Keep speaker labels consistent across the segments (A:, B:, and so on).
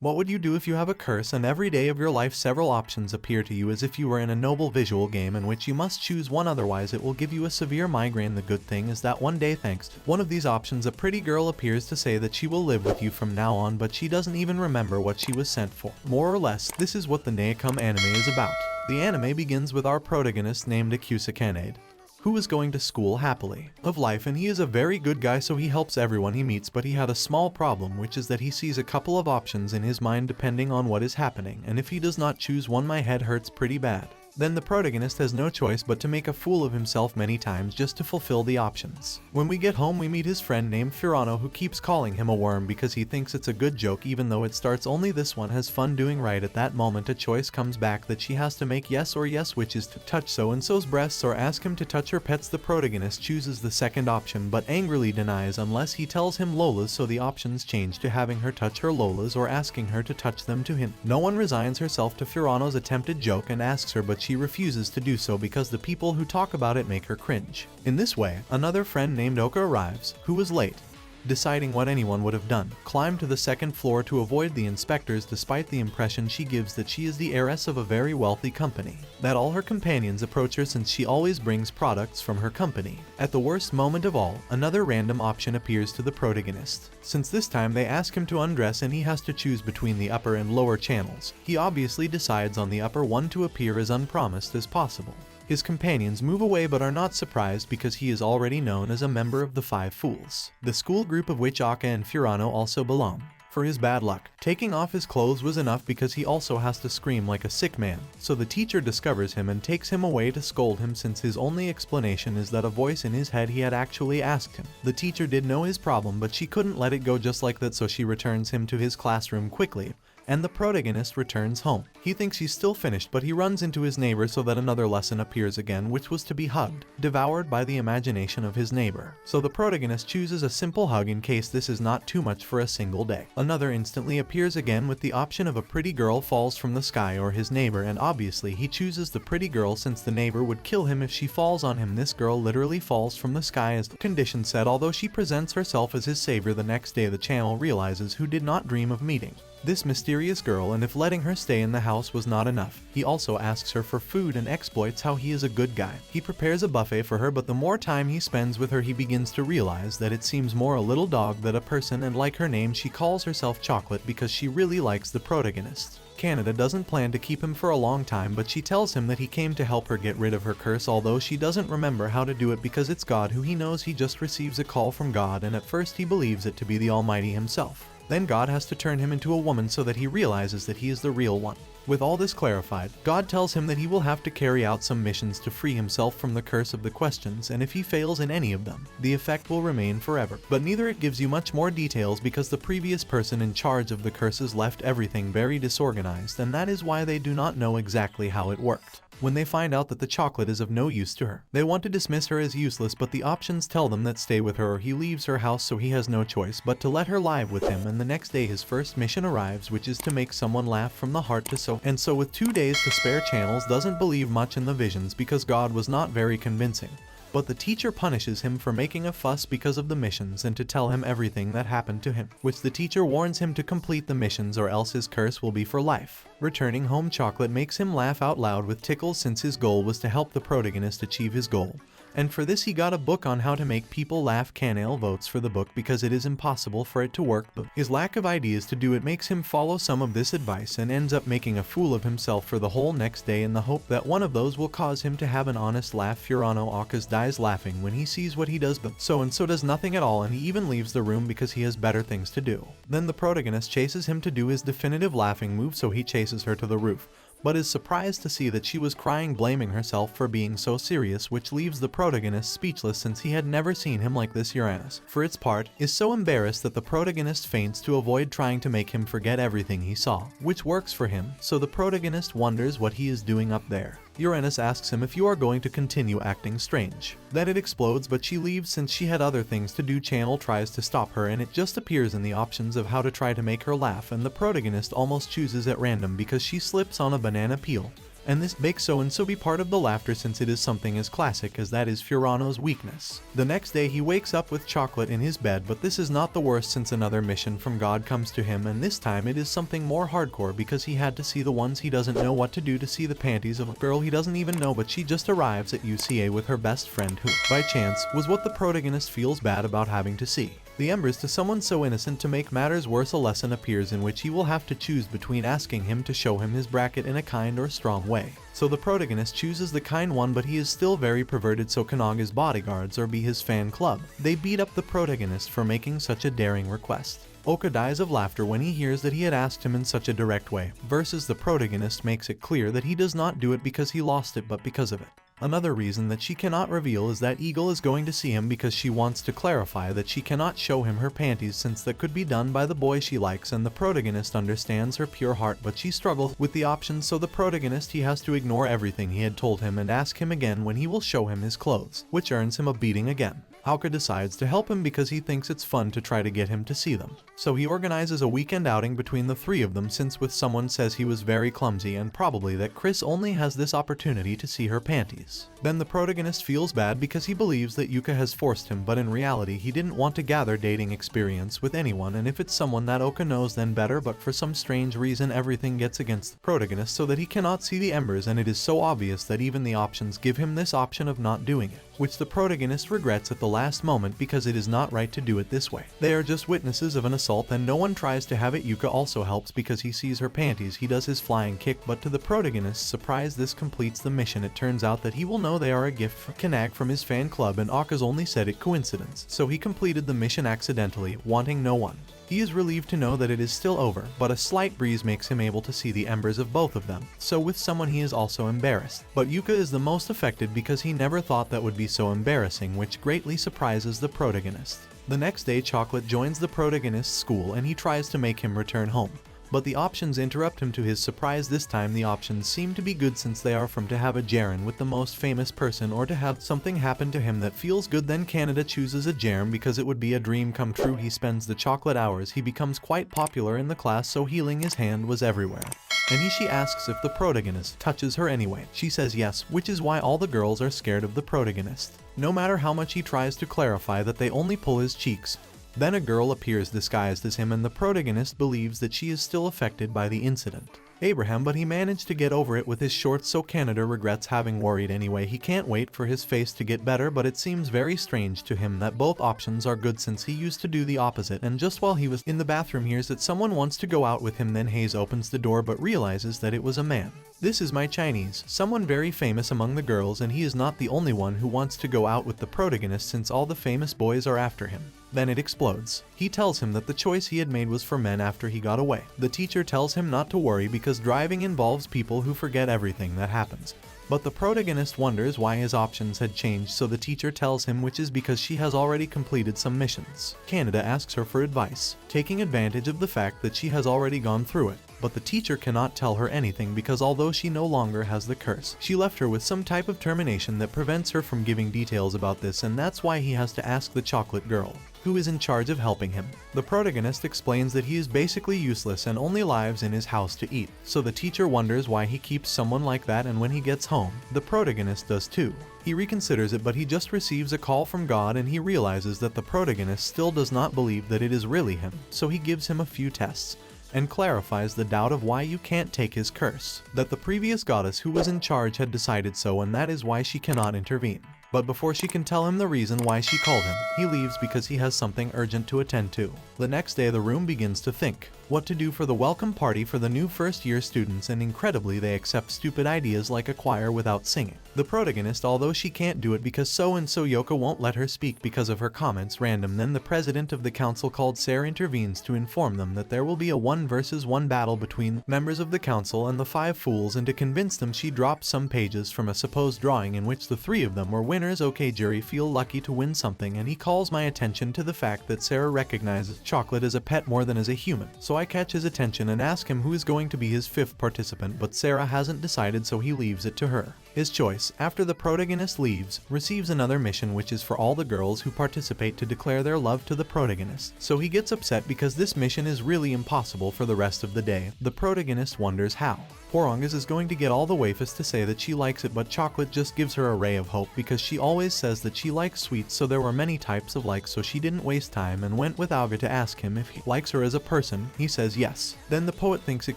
A: What would you do if you have a curse and every day of your life several options appear to you as if you were in a noble visual game in which you must choose one, otherwise it will give you a severe migraine? The good thing is that one day, thanks to one of these options, a pretty girl appears to say that she will live with you from now on, but she doesn't even remember what she was sent for. More or less, this is what the Noucome anime is about. The anime begins with our protagonist named Amakusa Kanade, who is going to school happily of life, and he is a very good guy, so he helps everyone he meets, but he had a small problem, which is that he sees a couple of options in his mind depending on what is happening, and if he does not choose one, my head hurts pretty bad. Then the protagonist has no choice but to make a fool of himself many times just to fulfill the options. When we get home, we meet his friend named Furano, who keeps calling him a worm because he thinks it's a good joke, even though it starts only this one has fun doing right. At that moment, a choice comes back that she has to make, yes or yes, which is to touch so-and-so's breasts or ask him to touch her pets. The protagonist chooses the second option but angrily denies unless he tells him Lola's, so the options change to having her touch her Lola's or asking her to touch them to him. No one resigns herself to Furano's attempted joke and asks her, but she refuses to do so because the people who talk about it make her cringe. In this way, another friend named Oka arrives, who was late. Deciding what anyone would have done, climbed to the second floor to avoid the inspectors, despite the impression she gives that she is the heiress of a very wealthy company, that all her companions approach her since she always brings products from her company. At the worst moment of all, another random option appears to the protagonist. Since this time they ask him to undress and he has to choose between the upper and lower channels, he obviously decides on the upper one to appear as unpromised as possible. His companions move away but are not surprised because he is already known as a member of the Five Fools, the school group of which Aka and Furano also belong. For his bad luck, taking off his clothes was enough because he also has to scream like a sick man, so the teacher discovers him and takes him away to scold him, since his only explanation is that a voice in his head he had actually asked him. The teacher did know his problem, but she couldn't let it go just like that, so she returns him to his classroom quickly, and the protagonist returns home. He thinks he's still finished, but he runs into his neighbor so that another lesson appears again, which was to be hugged, devoured by the imagination of his neighbor. So the protagonist chooses a simple hug in case this is not too much for a single day. Another instantly appears again with the option of a pretty girl falls from the sky or his neighbor, and obviously he chooses the pretty girl since the neighbor would kill him if she falls on him. This girl literally falls from the sky as the condition said, although she presents herself as his savior. The next day the channel realizes who did not dream of meeting this mysterious girl, and if letting her stay in the house was not enough, he also asks her for food and exploits how he is a good guy. He prepares a buffet for her, but the more time he spends with her he begins to realize that it seems more a little dog than a person, and like her name she calls herself Chocolat because she really likes the protagonist. Kanade doesn't plan to keep him for a long time, but she tells him that he came to help her get rid of her curse, although she doesn't remember how to do it because it's God who he knows. He just receives a call from God, and at first he believes it to be the Almighty himself. Then God has to turn him into a woman so that he realizes that he is the real one. With all this clarified, God tells him that he will have to carry out some missions to free himself from the curse of the questions, and if he fails in any of them, the effect will remain forever. But neither it gives you much more details because the previous person in charge of the curses left everything very disorganized, and that is why they do not know exactly how it worked. When they find out that the chocolate is of no use to her, they want to dismiss her as useless, but the options tell them that stay with her or he leaves her house, so he has no choice but to let her live with him. And the next day his first mission arrives, which is to make someone laugh from the heart to so. And so with 2 days to spare, channels doesn't believe much in the visions because God was not very convincing. But the teacher punishes him for making a fuss because of the missions and to tell him everything that happened to him, which the teacher warns him to complete the missions or else his curse will be for life. Returning home, Chocolate makes him laugh out loud with tickles since his goal was to help the protagonist achieve his goal. And for this he got a book on how to make people laugh. Kanade votes for the book because it is impossible for it to work, but his lack of ideas to do it makes him follow some of this advice and ends up making a fool of himself for the whole next day in the hope that one of those will cause him to have an honest laugh. Furano Akas dies laughing when he sees what he does, but so does nothing at all, and he even leaves the room because he has better things to do. Then the protagonist chases him to do his definitive laughing move, so he chases her to the roof, but is surprised to see that she was crying, blaming herself for being so serious, which leaves the protagonist speechless since he had never seen him like this. Uranus, for its part, is so embarrassed that the protagonist faints to avoid trying to make him forget everything he saw, which works for him, so the protagonist wonders what he is doing up there. Uranus asks him if you are going to continue acting strange. Then it explodes, but she leaves since she had other things to do. Channel tries to stop her and it just appears in the options of how to try to make her laugh, and the protagonist almost chooses at random because she slips on a banana peel, and this makes so-and-so be part of the laughter since it is something as classic as that is Furano's weakness. The next day he wakes up with Chocolat in his bed, but this is not the worst since another mission from God comes to him, and this time it is something more hardcore because he had to see the ones he doesn't know what to do to see the panties of a girl he doesn't even know, but she just arrives at UCA with her best friend who, by chance, was what the protagonist feels bad about having to see. The embers to someone so innocent. To make matters worse, a lesson appears in which he will have to choose between asking him to show him his bracket in a kind or strong way. So the protagonist chooses the kind one, but he is still very perverted, so Kanaga's bodyguards or be his fan club. They beat up the protagonist for making such a daring request. Oka dies of laughter when he hears that he had asked him in such a direct way, versus the protagonist makes it clear that he does not do it because he lost it but because of it. Another reason that she cannot reveal is that Eagle is going to see him because she wants to clarify that she cannot show him her panties since that could be done by the boy she likes, and the protagonist understands her pure heart, but she struggles with the options, so the protagonist he has to ignore everything he had told him and ask him again when he will show him his clothes, which earns him a beating again. Hauke decides to help him because he thinks it's fun to try to get him to see them. So he organizes a weekend outing between the three of them, since with someone says he was very clumsy and probably that Chris only has this opportunity to see her panties. Then the protagonist feels bad because he believes that Yuka has forced him, but in reality he didn't want to gather dating experience with anyone, and if it's someone that Oka knows then better, but for some strange reason everything gets against the protagonist so that he cannot see the embers, and it is so obvious that even the options give him this option of not doing it, which the protagonist regrets at the last moment because it is not right to do it this way. They are just witnesses of an assault and no one tries to have it. Yuka also helps because he sees her panties. He does his flying kick, but to the protagonist's surprise this completes the mission. It turns out that he will know they are a gift from Kanade from his fan club, and Aka's only said it coincidence, so he completed the mission accidentally, wanting no one. He is relieved to know that it is still over, but a slight breeze makes him able to see the embers of both of them, so with someone he is also embarrassed. But Yuka is the most affected because he never thought that would be so embarrassing, which greatly surprises the protagonist. The next day Chocolat joins the protagonist's school and he tries to make him return home. But the options interrupt him. To his surprise this time the options seem to be good since they are from to have a Jaren with the most famous person or to have something happen to him that feels good. Then Kanade chooses a Jaren because it would be a dream come true. He spends the chocolate hours. He becomes quite popular in the class, so healing his hand was everywhere. And she asks if the protagonist touches her anyway. She says yes, which is why all the girls are scared of the protagonist. No matter how much he tries to clarify that they only pull his cheeks. Then a girl appears disguised as him and the protagonist believes that she is still affected by the incident. Abraham, but he managed to get over it with his shorts, so Kanade regrets having worried anyway. He can't wait for his face to get better, but it seems very strange to him that both options are good since he used to do the opposite. And just while he was in the bathroom hears that someone wants to go out with him. Then Hayes opens the door but realizes that it was a man. This is my Chinese, someone very famous among the girls, and he is not the only one who wants to go out with the protagonist since all the famous boys are after him. Then it explodes. He tells him that the choice he had made was for men after he got away. The teacher tells him not to worry because driving involves people who forget everything that happens. But the protagonist wonders why his options had changed, so the teacher tells him which is because she has already completed some missions. Kanade asks her for advice, taking advantage of the fact that she has already gone through it. But the teacher cannot tell her anything because although she no longer has the curse, she left her with some type of termination that prevents her from giving details about this, and that's why he has to ask the chocolate girl, who is in charge of helping him. The protagonist explains that he is basically useless and only lives in his house to eat, so the teacher wonders why he keeps someone like that, and when he gets home, the protagonist does too. He reconsiders it, but he just receives a call from God and he realizes that the protagonist still does not believe that it is really him, so he gives him a few tests and clarifies the doubt of why you can't take his curse, that the previous goddess who was in charge had decided so, and that is why she cannot intervene. But before she can tell him the reason why she called him, he leaves because he has something urgent to attend to. The next day the room begins to think what to do for the welcome party for the new first-year students, and incredibly they accept stupid ideas like a choir without singing. The protagonist, although she can't do it because so-and-so Yoko won't let her speak because of her comments random. Then the president of the council called Sarah intervenes to inform them that there will be a 1 versus 1 battle between members of the council and the 5 fools, and to convince them she drops some pages from a supposed drawing in which the 3 of them were winners. Okay, jury feel lucky to win something, and he calls my attention to the fact that Sarah recognizes Chocolate as a pet more than as a human, so I catch his attention and ask him who is going to be his 5th participant, but Sarah hasn't decided so he leaves it to her. His choice, after the protagonist leaves, receives another mission which is for all the girls who participate to declare their love to the protagonist. So he gets upset because this mission is really impossible for the rest of the day. The protagonist wonders how. Horongas is going to get all the wafers to say that she likes it, but Chocolat just gives her a ray of hope because she always says that she likes sweets, so there were many types of likes, so she didn't waste time and went with Auga to ask him if he likes her as a person. He says yes. Then the poet thinks it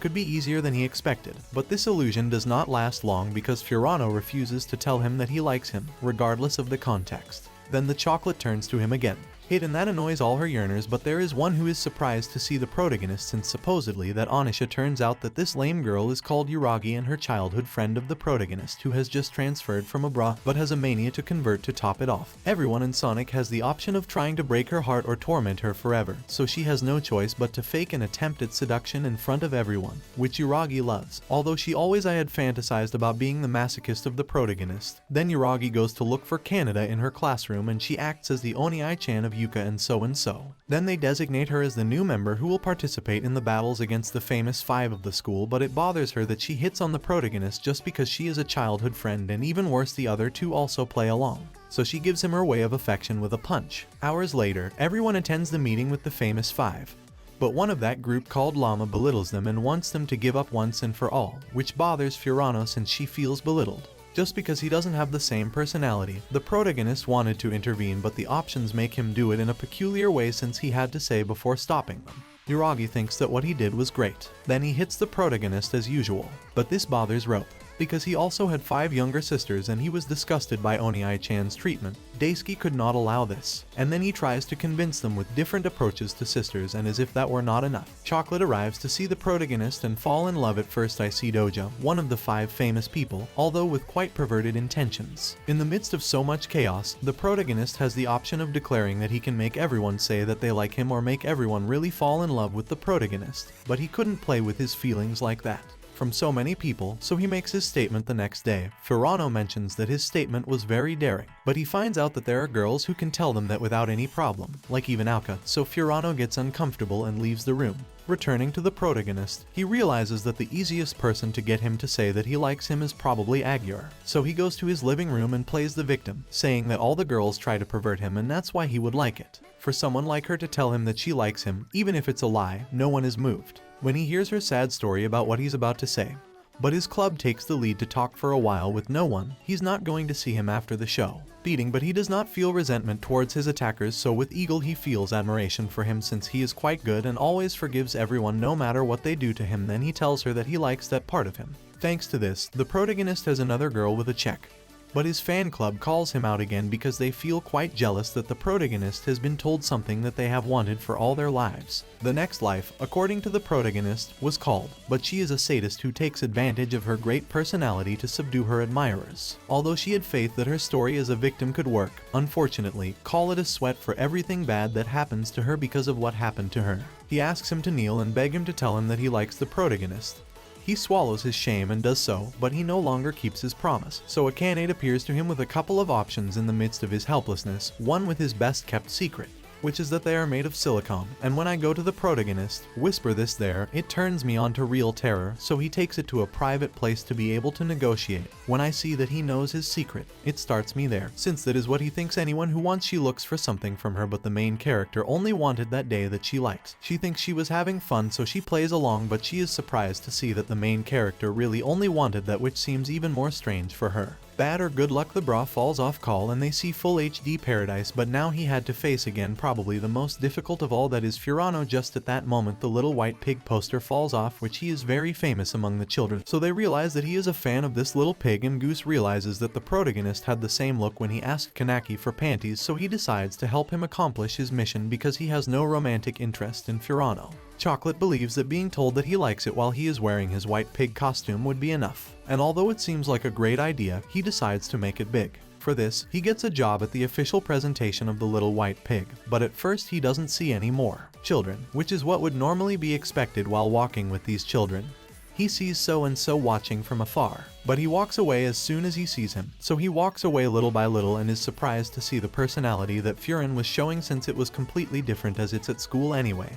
A: could be easier than he expected. But this illusion does not last long because Furano refuses to tell him that he likes him, regardless of the context. Then the chocolate turns to him again. And that annoys all her yearners, but there is one who is surprised to see the protagonist, since supposedly that Anisha turns out that this lame girl is called Uragi and her childhood friend of the protagonist who has just transferred from abroad but has a mania to convert to top it off. Everyone in Sonic has the option of trying to break her heart or torment her forever, so she has no choice but to fake an attempt at seduction in front of everyone, which Uragi loves, although she always had fantasized about being the masochist of the protagonist. Then Uragi goes to look for Kanade in her classroom and she acts as the Oni-chan of Yuka and so. Then they designate her as the new member who will participate in the battles against the famous five of the school, but it bothers her that she hits on the protagonist just because she is a childhood friend, and even worse, the other two also play along. So she gives him her way of affection with a punch. Hours later, everyone attends the meeting with the famous five. But one of that group called Llama belittles them and wants them to give up once and for all, which bothers Furano since she feels belittled. Just because he doesn't have the same personality. The protagonist wanted to intervene, but the options make him do it in a peculiar way since he had to say before stopping them. Uragi thinks that what he did was great. Then he hits the protagonist as usual. But this bothers Rope, because he also had 5 younger sisters and he was disgusted by Oni-chan's treatment. Daisuke could not allow this, and then he tries to convince them with different approaches to sisters, and as if that were not enough, Chocolat arrives to see the protagonist and fall in love at first sight. Doja, one of the 5 famous people, although with quite perverted intentions. In the midst of so much chaos, the protagonist has the option of declaring that he can make everyone say that they like him or make everyone really fall in love with the protagonist, but he couldn't play with his feelings like that from so many people, so he makes his statement the next day. Furano mentions that his statement was very daring, but he finds out that there are girls who can tell them that without any problem, like even Auka, so Furano gets uncomfortable and leaves the room. Returning to the protagonist, he realizes that the easiest person to get him to say that he likes him is probably Agyur. So he goes to his living room and plays the victim, saying that all the girls try to pervert him and that's why he would like it. For someone like her to tell him that she likes him, even if it's a lie, no one is moved when he hears her sad story about what he's about to say. But his club takes the lead to talk for a while with no one. He's not going to see him after the show. Beating, but he does not feel resentment towards his attackers, so with Eagle he feels admiration for him since he is quite good and always forgives everyone no matter what they do to him. Then he tells her that he likes that part of him. Thanks to this, the protagonist has another girl with a check. But his fan club calls him out again because they feel quite jealous that the protagonist has been told something that they have wanted for all their lives. The next life, according to the protagonist, was called, but she is a sadist who takes advantage of her great personality to subdue her admirers. Although she had faith that her story as a victim could work, unfortunately, call it a sweat for everything bad that happens to her because of what happened to her. He asks him to kneel and beg him to tell him that he likes the protagonist. He swallows his shame and does so, but he no longer keeps his promise. So a Kanade appears to him with a couple of options in the midst of his helplessness, one with his best kept secret, which is that they are made of silicone, and when I go to the protagonist, whisper this there, it turns me on to real terror, so he takes it to a private place to be able to negotiate. When I see that he knows his secret, it starts me there, since that is what he thinks anyone who wants she looks for something from her, but the main character only wanted that day that she likes. She thinks she was having fun, so she plays along, but she is surprised to see that the main character really only wanted that, which seems even more strange for her. Bad or good luck, the bra falls off call and they see full HD paradise, but now he had to face again probably the most difficult of all, that is Furano. Just at that moment the little white pig poster falls off, which he is very famous among the children, so they realize that he is a fan of this little pig, and Goose realizes that the protagonist had the same look when he asked Kanaki for panties, so he decides to help him accomplish his mission because he has no romantic interest in Furano. Chocolat believes that being told that he likes it while he is wearing his white pig costume would be enough, and although it seems like a great idea, he decides to make it big. For this, he gets a job at the official presentation of the little white pig, but at first he doesn't see any more children, which is what would normally be expected while walking with these children. He sees so-and-so watching from afar, but he walks away as soon as he sees him. So he walks away little by little and is surprised to see the personality that Furin was showing, since it was completely different as it's at school anyway.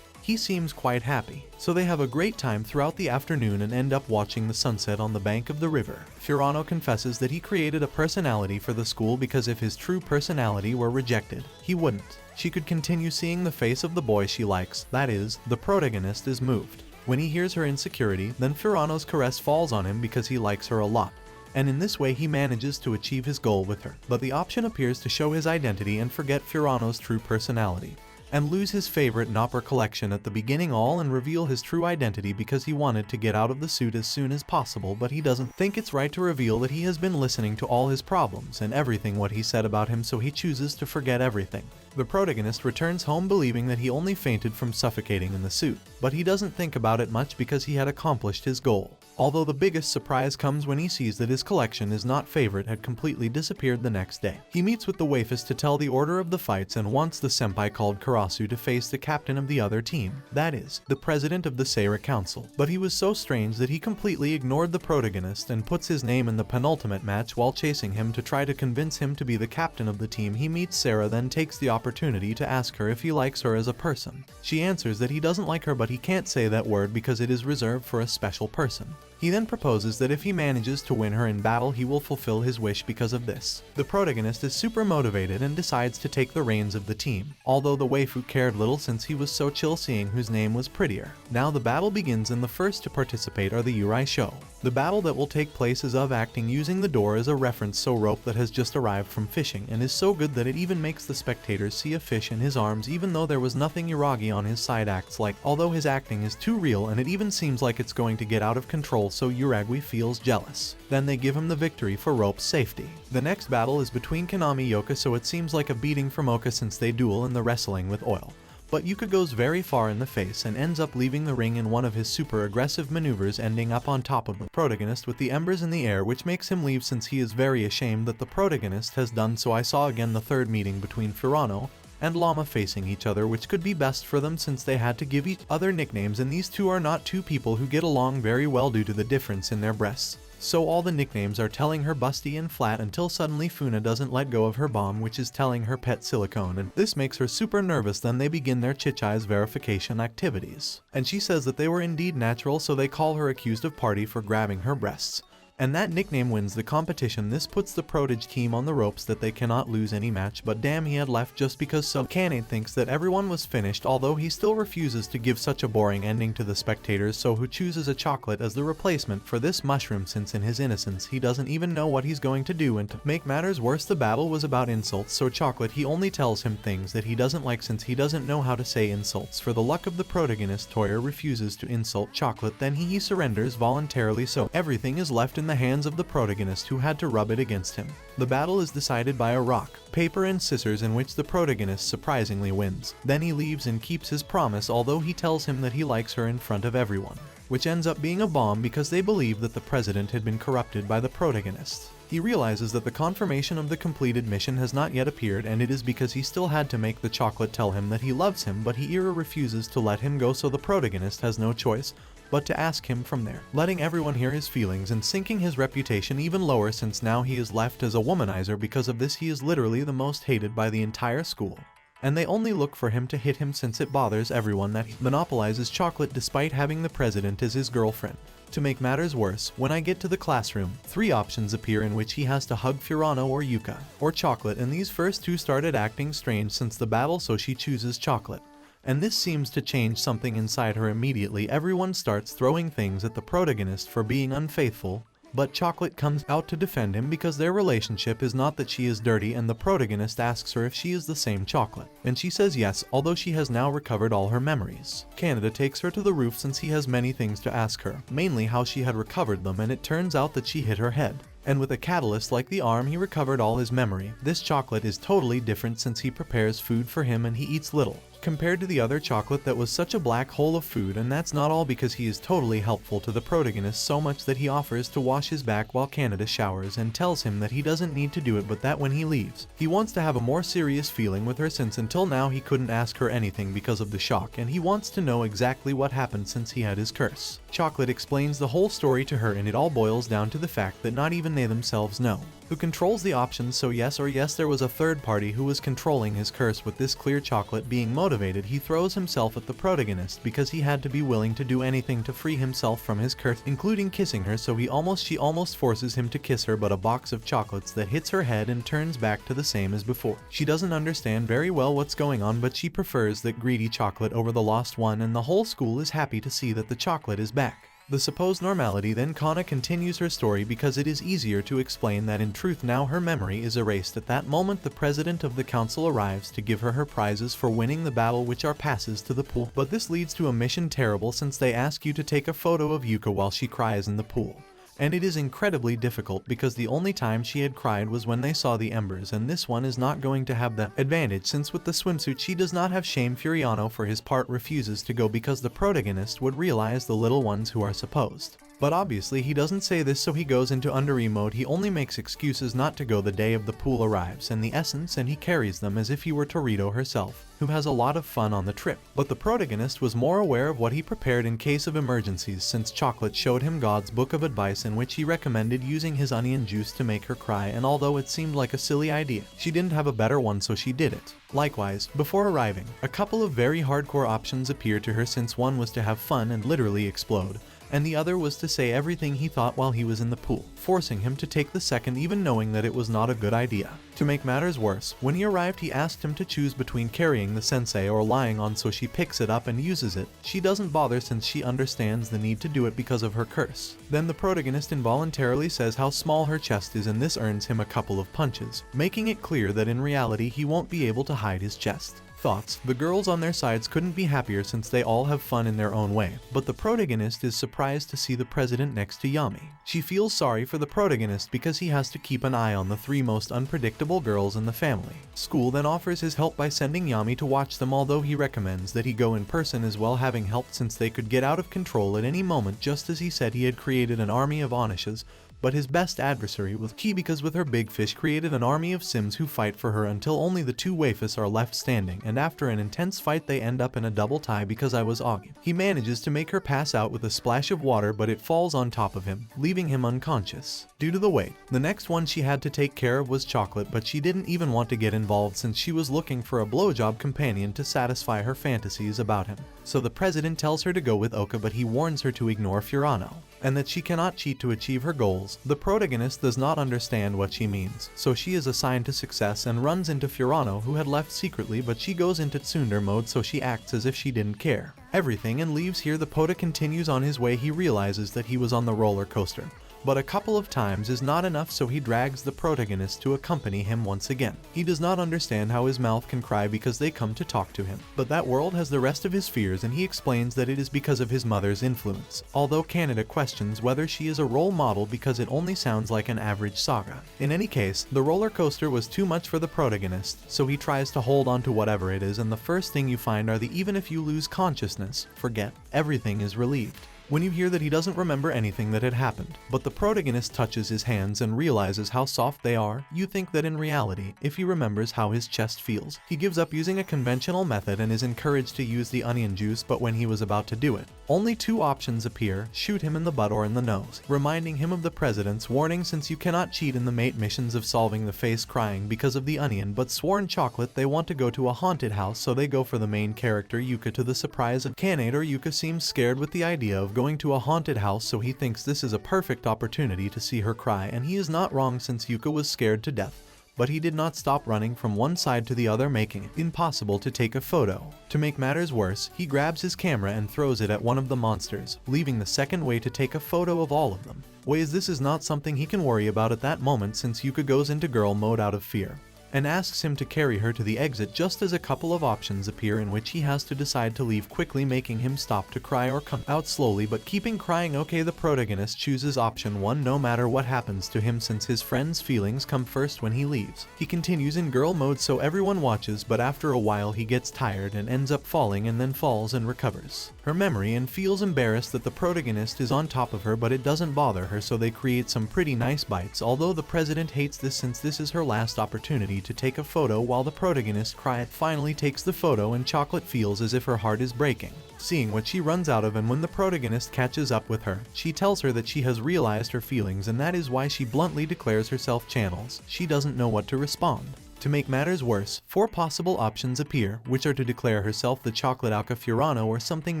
A: He seems quite happy, so they have a great time throughout the afternoon and end up watching the sunset on the bank of the river. Furano confesses that he created a personality for the school because if his true personality were rejected, he wouldn't. She could continue seeing the face of the boy she likes, that is, the protagonist is moved. When he hears her insecurity, then Furano's caress falls on him because he likes her a lot. And in this way he manages to achieve his goal with her. But the option appears to show his identity and forget Furano's true personality, and lose his favorite Nopper collection at the beginning all and reveal his true identity because he wanted to get out of the suit as soon as possible, but he doesn't think it's right to reveal that he has been listening to all his problems and everything what he said about him, so he chooses to forget everything. The protagonist returns home believing that he only fainted from suffocating in the suit, but he doesn't think about it much because he had accomplished his goal. Although the biggest surprise comes when he sees that his collection is not favorite had completely disappeared the next day. He meets with the waifu to tell the order of the fights and wants the senpai called Karasu to face the captain of the other team, that is, the president of the Seira Council. But he was so strange that he completely ignored the protagonist and puts his name in the penultimate match while chasing him to try to convince him to be the captain of the team. He meets Sarah, then takes the opportunity to ask her if he likes her as a person. She answers that he doesn't like her, but he can't say that word because it is reserved for a special person. He then proposes that if he manages to win her in battle he will fulfill his wish because of this. The protagonist is super motivated and decides to take the reins of the team, although the waifu cared little since he was so chill seeing whose name was prettier. Now the battle begins and the first to participate are the Yurai Sho. The battle that will take place is of acting using the door as a reference, so rope that has just arrived from fishing and is so good that it even makes the spectators see a fish in his arms even though there was nothing Yuragi on his side acts like, although his acting is too real and it even seems like it's going to get out of control, so Yuragi feels jealous. Then they give him the victory for rope's safety. The next battle is between Kanami Yoka, so it seems like a beating from Oka since they duel in the wrestling with oil. But Yuka goes very far in the face and ends up leaving the ring in one of his super aggressive maneuvers, ending up on top of the protagonist with the embers in the air, which makes him leave since he is very ashamed that the protagonist has done so. I saw again the third meeting between Furano and Llama facing each other, which could be best for them since they had to give each other nicknames, and these two are not two people who get along very well due to the difference in their breasts. So all the nicknames are telling her busty and flat until suddenly Funa doesn't let go of her bomb, which is telling her pet silicone, and this makes her super nervous. Then they begin their chichai's verification activities, and she says that they were indeed natural, so they call her accused of party for grabbing her breasts. And that nickname wins the competition. This puts the Prodige team on the ropes that they cannot lose any match, but damn, he had left just because Kanade thinks that everyone was finished, although he still refuses to give such a boring ending to the spectators, so who chooses a chocolate as the replacement for this mushroom since in his innocence he doesn't even know what he's going to do. And to make matters worse, the battle was about insults, so chocolate he only tells him things that he doesn't like since he doesn't know how to say insults. For the luck of the protagonist, Toyer refuses to insult chocolate, then he surrenders voluntarily, so everything is left in the hands of the protagonist, who had to rub it against him. The battle is decided by a rock, paper and scissors in which the protagonist surprisingly wins. Then he leaves and keeps his promise, although he tells him that he likes her in front of everyone, which ends up being a bomb because they believe that the president had been corrupted by the protagonist. He realizes that the confirmation of the completed mission has not yet appeared, and it is because he still had to make the chocolate tell him that he loves him, but he refuses to let him go, so the protagonist has no choice but to ask him from there, letting everyone hear his feelings and sinking his reputation even lower since now he is left as a womanizer. Because of this he is literally the most hated by the entire school, and they only look for him to hit him since it bothers everyone that he monopolizes chocolate despite having the president as his girlfriend. To make matters worse, when I get to the classroom, 3 options appear in which he has to hug Furano or Yuka, or chocolate, and these first 2 started acting strange since the battle, so she chooses chocolate. And this seems to change something inside her immediately. Everyone starts throwing things at the protagonist for being unfaithful, but Chocolate comes out to defend him because their relationship is not that she is dirty, and the protagonist asks her if she is the same Chocolate, and she says yes, although she has now recovered all her memories. Kanade takes her to the roof since he has many things to ask her, mainly how she had recovered them, and it turns out that she hit her head, and with a catalyst like the arm he recovered all his memory. This Chocolate is totally different since he prepares food for him and he eats little, compared to the other Chocolate that was such a black hole of food. And that's not all, because he is totally helpful to the protagonist, so much that he offers to wash his back while Kanade showers and tells him that he doesn't need to do it, but that when he leaves, he wants to have a more serious feeling with her since until now he couldn't ask her anything because of the shock, and he wants to know exactly what happened since he had his curse. Chocolate explains the whole story to her, and it all boils down to the fact that not even they themselves know who controls the options, so yes or yes there was a third party who was controlling his curse, with this clear Chocolate being motivated motivated, he throws himself at the protagonist because he had to be willing to do anything to free himself from his curse, including kissing her, so she almost forces him to kiss her, but a box of chocolates that hits her head and turns back to the same as before. She doesn't understand very well what's going on, but she prefers that greedy chocolate over the lost one, and the whole school is happy to see that the chocolate is back. The supposed normality. Then Kana continues her story because it is easier to explain that in truth now her memory is erased. At that moment the president of the council arrives to give her prizes for winning the battle, which are passes to the pool. But this leads to a mission terrible since they ask you to take a photo of Yuka while she cries in the pool. And it is incredibly difficult because the only time she had cried was when they saw the embers, and this one is not going to have that advantage since with the swimsuit she does not have shame. Furiano for his part refuses to go because the protagonist would realize the little ones who are supposed. But obviously he doesn't say this, so he goes into under mode. He only makes excuses not to go. The day of the pool arrives and the essence, and he carries them as if he were Torito herself, who has a lot of fun on the trip. But the protagonist was more aware of what he prepared in case of emergencies, since Chocolate showed him God's book of advice in which he recommended using his onion juice to make her cry, and although it seemed like a silly idea, she didn't have a better one, so she did it. Likewise, before arriving, a couple of very hardcore options appeared to her, since one was to have fun and literally explode, and the other was to say everything he thought while he was in the pool, forcing him to take the second even knowing that it was not a good idea. To make matters worse, when he arrived he asked him to choose between carrying the sensei or lying on, so she picks it up and uses it. She doesn't bother since she understands the need to do it because of her curse. Then the protagonist involuntarily says how small her chest is, and this earns him a couple of punches, making it clear that in reality he won't be able to hide his chest. Thoughts. The girls on their sides couldn't be happier since they all have fun in their own way, but the protagonist is surprised to see the president next to Yami. She feels sorry for the protagonist because he has to keep an eye on the three most unpredictable girls in the family. School then offers his help by sending Yami to watch them, although he recommends that he go in person as well, having helped since they could get out of control at any moment, just as he said he had created an army of Onishas. But his best adversary was Ki, because with her big fish created an army of Sims who fight for her until only the two waifus are left standing, and after an intense fight they end up in a double tie because I was Augie. He manages to make her pass out with a splash of water, but it falls on top of him, leaving him unconscious due to the weight. The next one she had to take care of was Chocolate, but she didn't even want to get involved since she was looking for a blowjob companion to satisfy her fantasies about him. So the president tells her to go with Oka, but he warns her to ignore Furano, and that she cannot cheat to achieve her goals. The protagonist does not understand what she means, so she is assigned to success and runs into Furano, who had left secretly, but she goes into tsundere mode, so she acts as if she didn't care everything and leaves. Here the Pota continues on his way. He realizes that he was on the roller coaster, but a couple of times is not enough, so he drags the protagonist to accompany him once again. He does not understand how his mouth can cry because they come to talk to him, but that world has the rest of his fears, and he explains that it is because of his mother's influence, although Kanade questions whether she is a role model because it only sounds like an average saga. In any case, the roller coaster was too much for the protagonist, so he tries to hold on to whatever it is, and the first thing you find are the even if you lose consciousness, forget, everything is relieved. When you hear that he doesn't remember anything that had happened, but the protagonist touches his hands and realizes how soft they are, you think that in reality, if he remembers how his chest feels. He gives up using a conventional method and is encouraged to use the onion juice, but when he was about to do it, only two options appear: shoot him in the butt or in the nose, reminding him of the president's warning since you cannot cheat in the mate missions of solving the face crying because of the onion. But sworn Chocolate, they want to go to a haunted house, so they go for the main character Yuka, to the surprise of Kanade. Yuka seems scared with the idea of going to a haunted house, so he thinks this is a perfect opportunity to see her cry, and he is not wrong since Yuka was scared to death. But he did not stop running from one side to the other, making it impossible to take a photo. To make matters worse, he grabs his camera and throws it at one of the monsters, leaving the second way to take a photo of all of them. This is not something he can worry about at that moment since Yuka goes into girl mode out of fear, and asks him to carry her to the exit just as a couple of options appear in which he has to decide to leave quickly, making him stop to cry or come out slowly but keeping crying. Okay, the protagonist chooses option 1 no matter what happens to him since his friend's feelings come first when he leaves. He continues in girl mode so everyone watches, but after a while he gets tired and ends up falling, and then falls and recovers her memory and feels embarrassed that the protagonist is on top of her, but it doesn't bother her, so they create some pretty nice bites, although the president hates this since this is her last opportunity to take a photo while the protagonist cries. Finally takes the photo and Chocolate feels as if her heart is breaking, seeing what she runs out of, and when the protagonist catches up with her, she tells her that she has realized her feelings, and that is why she bluntly declares herself channels. She doesn't know what to respond. To make matters worse, 4 possible options appear, which are to declare herself the Chocolat Furano or something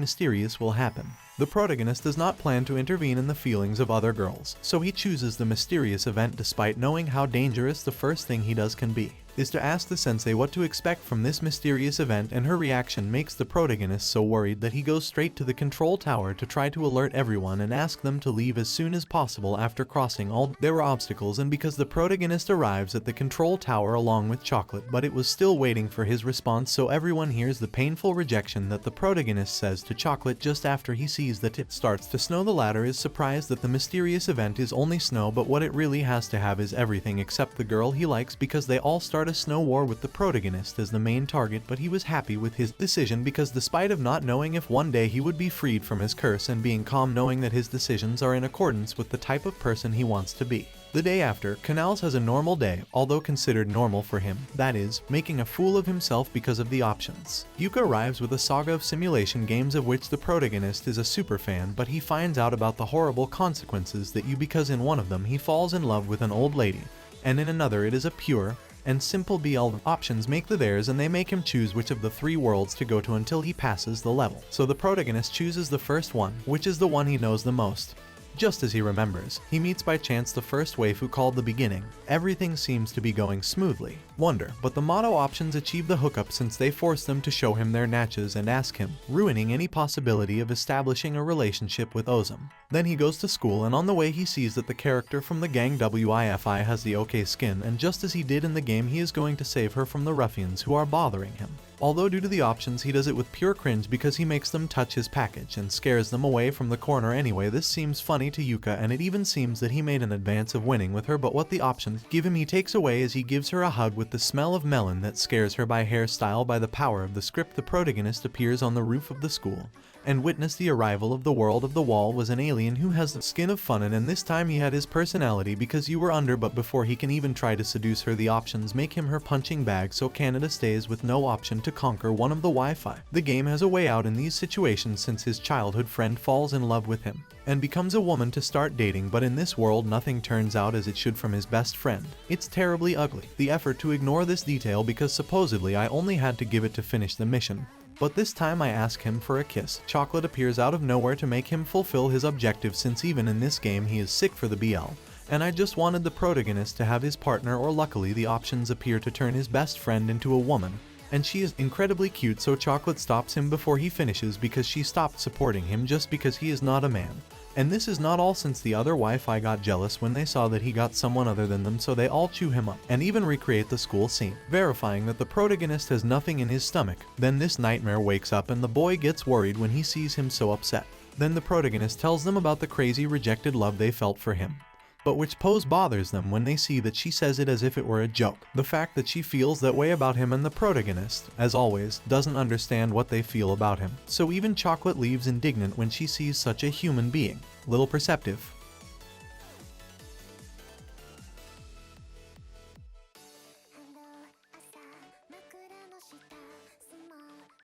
A: mysterious will happen. The protagonist does not plan to intervene in the feelings of other girls, so he chooses the mysterious event despite knowing how dangerous the first thing he does can be, is to ask the sensei what to expect from this mysterious event, and her reaction makes the protagonist so worried that he goes straight to the control tower to try to alert everyone and ask them to leave as soon as possible after crossing all their obstacles. And because the protagonist arrives at the control tower along with Chocolat, but it was still waiting for his response, so everyone hears the painful rejection that the protagonist says to Chocolat just after he sees that it starts to snow. The latter is surprised that the mysterious event is only snow, but what it really has to have is everything except the girl he likes, because they all start a snow war with the protagonist as the main target. But he was happy with his decision because despite of not knowing if one day he would be freed from his curse, and being calm knowing that his decisions are in accordance with the type of person he wants to be. The day after, Canals has a normal day, although considered normal for him, that is, making a fool of himself because of the options. Yuka arrives with a saga of simulation games of which the protagonist is a super fan, but he finds out about the horrible consequences that because in one of them he falls in love with an old lady, and in another it is a pure and simple BL. Options make the theirs, and they make him choose which of the 3 worlds to go to until he passes the level. So the protagonist chooses the first one, which is the one he knows the most. Just as he remembers, he meets by chance the first waifu called the Beginning. Everything seems to be going smoothly. Wonder, but the motto options achieve the hookup since they force them to show him their natches and ask him, ruining any possibility of establishing a relationship with Ozum. Then he goes to school, and on the way he sees that the character from the gang WIFI has the OK skin, and just as he did in the game, he is going to save her from the ruffians who are bothering him. Although due to the options he does it with pure cringe because he makes them touch his package and scares them away from the corner anyway. This seems funny to Yuka, and it even seems that he made an advance of winning with her, but what the options give him he takes away as he gives her a hug with the smell of melon that scares her by hairstyle. By the power of the script, the protagonist appears on the roof of the school and witness the arrival of the world of the wall was an alien who has the skin of fun, and this time he had his personality because you were under, but before he can even try to seduce her, the options make him her punching bag, so Kanade stays with no option to conquer one of the Wi-Fi. The game has a way out in these situations since his childhood friend falls in love with him and becomes a woman to start dating, but in this world nothing turns out as it should from his best friend. It's terribly ugly. The effort to ignore this detail because supposedly I only had to give it to finish the mission. But this time I ask him for a kiss. Chocolat appears out of nowhere to make him fulfill his objective since even in this game he is sick for the BL. And I just wanted the protagonist to have his partner, or luckily the options appear to turn his best friend into a woman. And she is incredibly cute, so Chocolat stops him before he finishes because she stopped supporting him just because he is not a man. And this is not all, since the other Wi-Fi got jealous when they saw that he got someone other than them, so they all chew him up and even recreate the school scene, verifying that the protagonist has nothing in his stomach. Then this nightmare wakes up and the boy gets worried when he sees him so upset. Then the protagonist tells them about the crazy rejected love they felt for him, but which pose bothers them when they see that she says it as if it were a joke. The fact that she feels that way about him, and the protagonist, as always, doesn't understand what they feel about him. So even Chocolat leaves indignant when she sees such a human being. Little perceptive.